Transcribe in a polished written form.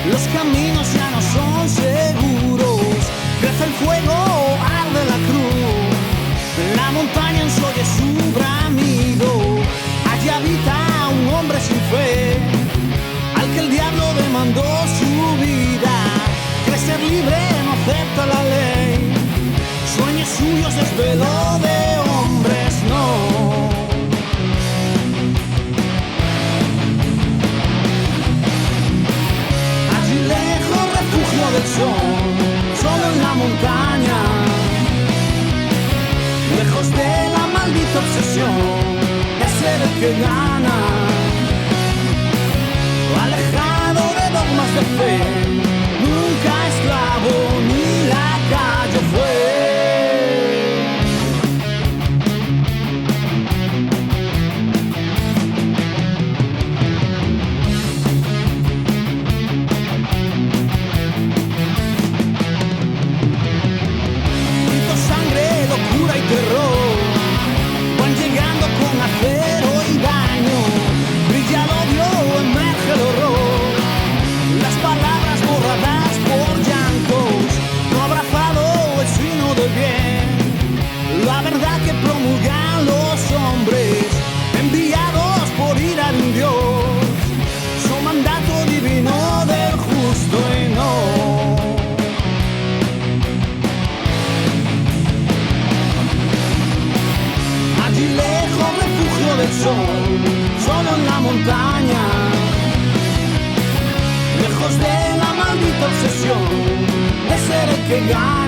Los caminos ya no son seguros, crece el fuego, arde la cruz. La montaña en soy es su bramido, allí habita un hombre sin fe, al que el diablo demandó su vida. Quiere ser libre, no acepta la ley, sueños suyos desvelo de hombres, no. Allí lejos, refugio del sol, solo en la montaña, lejos de la maldita obsesión de ser el que gana, alejado de dogmas de fe, nunca esclavo ni lacayo fue. Grito, sangre, locura y terror van llegando con acero y daño. Brilla el odio, emerge el horror, las palabras borradas por llantos, no abrazado el signo del bien, la verdad que promulgan los hombres, enviados por ira de un Dios, su mandato divino del justo y no. Allí lejos, refugio del sol, solo en la montaña, lejos de la maldita obsesión de ser el que gana.